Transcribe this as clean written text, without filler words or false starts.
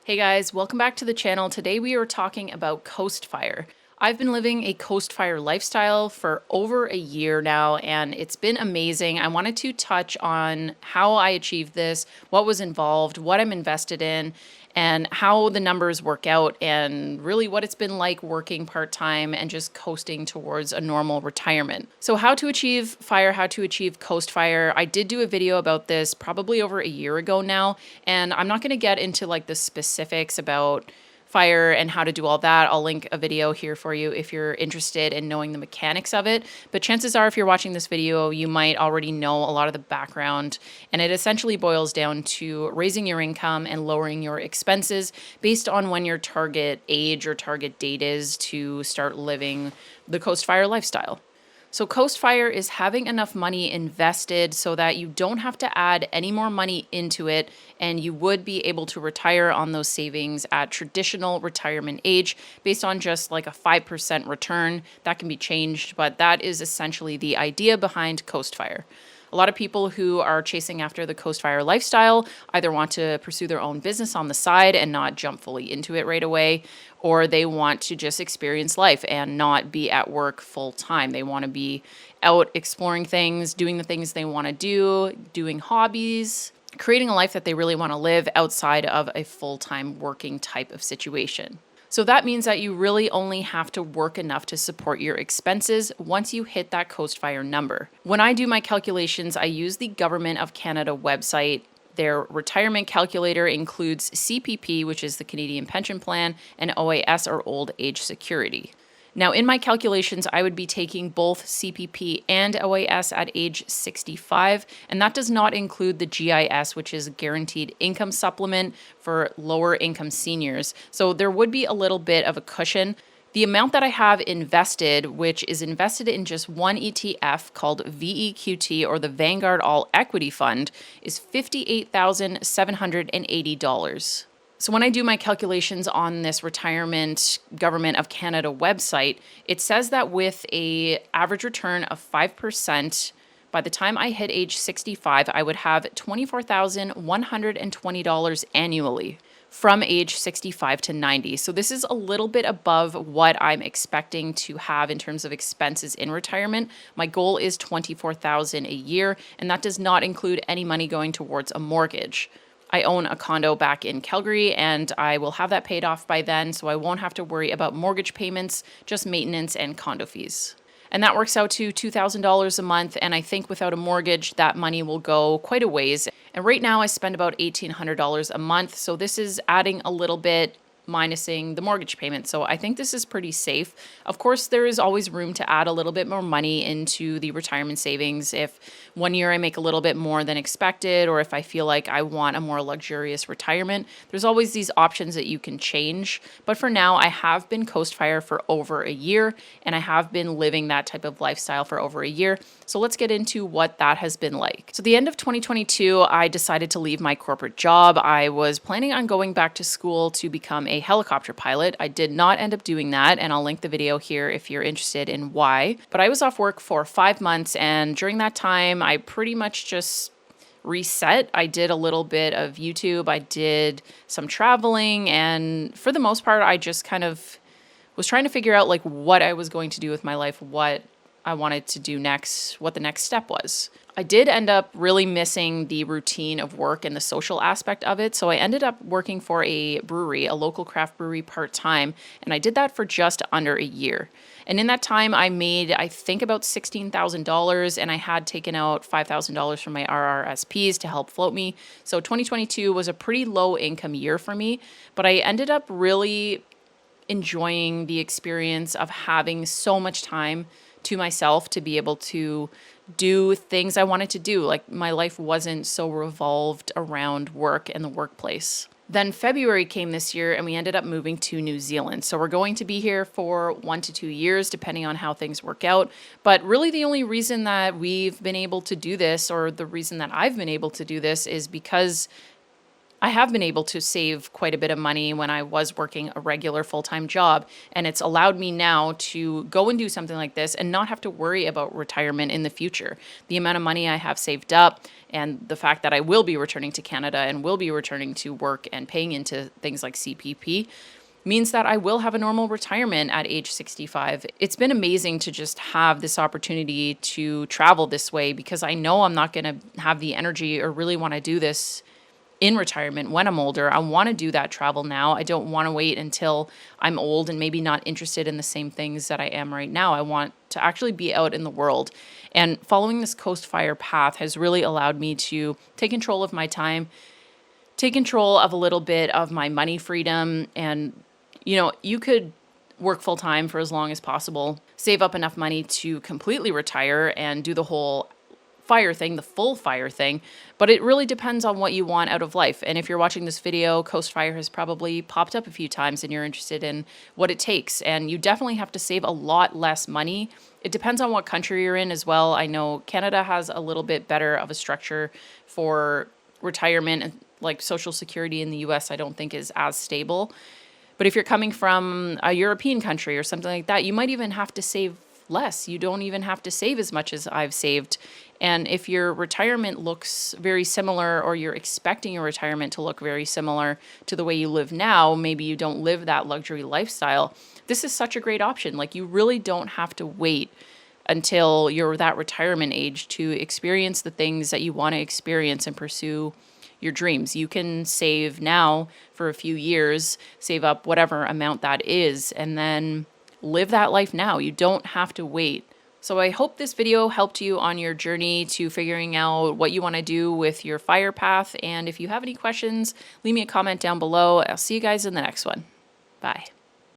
Hey guys, welcome back to the channel. Today we are talking about CoastFIRE. I've been living a CoastFIRE lifestyle for over a year now, and it's been amazing. I wanted to touch on how I achieved this, what was involved, what I'm invested in, and how the numbers work out, and really what it's been like working part-time and just coasting towards a normal retirement. So how to achieve FIRE, how to achieve CoastFIRE. I did do a video about this probably over a year ago now, and I'm not going to get into like the specifics about FIRE and how to do all that. I'll link a video here for you if you're interested in knowing the mechanics of it. But chances are, if you're watching this video, you might already know a lot of the background. And it essentially boils down to raising your income and lowering your expenses based on when your target age or target date is to start living the CoastFIRE lifestyle. So CoastFIRE is having enough money invested so that you don't have to add any more money into it, and you would be able to retire on those savings at traditional retirement age based on just like a 5% return. That can be changed, but that is essentially the idea behind CoastFIRE. A lot of people who are chasing after the CoastFIRE lifestyle either want to pursue their own business on the side and not jump fully into it right away, or they want to just experience life and not be at work full time. They want to be out exploring things, doing the things they want to do, doing hobbies, creating a life that they really want to live outside of a full-time working type of situation. So that means that you really only have to work enough to support your expenses once you hit that CoastFIRE number. When I do my calculations, I use the Government of Canada website. Their retirement calculator includes CPP, which is the Canadian Pension Plan, and OAS, or Old Age Security. Now, in my calculations, I would be taking both CPP and OAS at age 65, and that does not include the GIS, which is Guaranteed Income Supplement for lower income seniors. So there would be a little bit of a cushion. The amount that I have invested, which is invested in just one ETF called VEQT, or the Vanguard All Equity Fund, is $58,780. So when I do my calculations on this retirement Government of Canada website, it says that with a average return of 5%, by the time I hit age 65, I would have $24,120 annually from age 65 to 90. So this is a little bit above what I'm expecting to have in terms of expenses in retirement. My goal is $24,000 a year, and that does not include any money going towards a mortgage. I own a condo back in Calgary, and I will have that paid off by then, so I won't have to worry about mortgage payments, just maintenance and condo fees. And that works out to $2,000 a month, and I think without a mortgage, that money will go quite a ways. And right now I spend about $1,800 a month, so this is adding a little bit, minusing the mortgage payment. So I think this is pretty safe. Of course, there is always room to add a little bit more money into the retirement savings. If one year I make a little bit more than expected, or if I feel like I want a more luxurious retirement, there's always these options that you can change. But for now, I have been CoastFIRE for over a year, and I have been living that type of lifestyle for over a year. So let's get into what that has been like. So the end of 2022, I decided to leave my corporate job. I was planning on going back to school to become a helicopter pilot. I did not end up doing that, and I'll link the video here if you're interested in why. But I was off work for 5 months, and during that time, I pretty much just reset. I did a little bit of YouTube, I did some traveling, and for the most part, I just kind of was trying to figure out like what I was going to do with my life, what I wanted to do next, what the next step was. I did end up really missing the routine of work and the social aspect of it. So I ended up working for a brewery, a local craft brewery part-time, and I did that for just under a year. And in that time, I made, I think, about $16,000, and I had taken out $5,000 from my RRSPs to help float me. So 2022 was a pretty low income year for me, but I ended up really enjoying the experience of having so much time to myself to be able to do things I wanted to do. Like my life wasn't so revolved around work and the workplace. Then February came this year, and we ended up moving to New Zealand. So we're going to be here for 1 to 2 years, depending on how things work out. But really the only reason that we've been able to do this, or the reason that I've been able to do this, is because I have been able to save quite a bit of money when I was working a regular full-time job, and it's allowed me now to go and do something like this and not have to worry about retirement in the future. The amount of money I have saved up and the fact that I will be returning to Canada and will be returning to work and paying into things like CPP means that I will have a normal retirement at age 65. It's been amazing to just have this opportunity to travel this way because I know I'm not going to have the energy or really want to do this in retirement when I'm older. I want to do that travel now. I don't want to wait until I'm old and maybe not interested in the same things that I am right now. I want to actually be out in the world. And following this CoastFIRE path has really allowed me to take control of my time, take control of a little bit of my money freedom. And, you could work full time for as long as possible, save up enough money to completely retire and do the whole fire thing, the full fire thing, but it really depends on what you want out of life. And if you're watching this video, CoastFIRE has probably popped up a few times and you're interested in what it takes. And you definitely have to save a lot less money. It depends on what country you're in as well. I know Canada has a little bit better of a structure for retirement, and like Social Security in the US, I don't think is as stable. But if you're coming from a European country or something like that, you might even have to save less. You don't even have to save as much as I've saved. And if your retirement looks very similar, or you're expecting your retirement to look very similar to the way you live now, maybe you don't live that luxury lifestyle, this is such a great option. Like, you really don't have to wait until you're that retirement age to experience the things that you want to experience and pursue your dreams. You can save now for a few years, save up whatever amount that is, and then live that life now. You don't have to wait. So I hope this video helped you on your journey to figuring out what you want to do with your fire path. And if you have any questions, leave me a comment down below. I'll see you guys in the next one. Bye.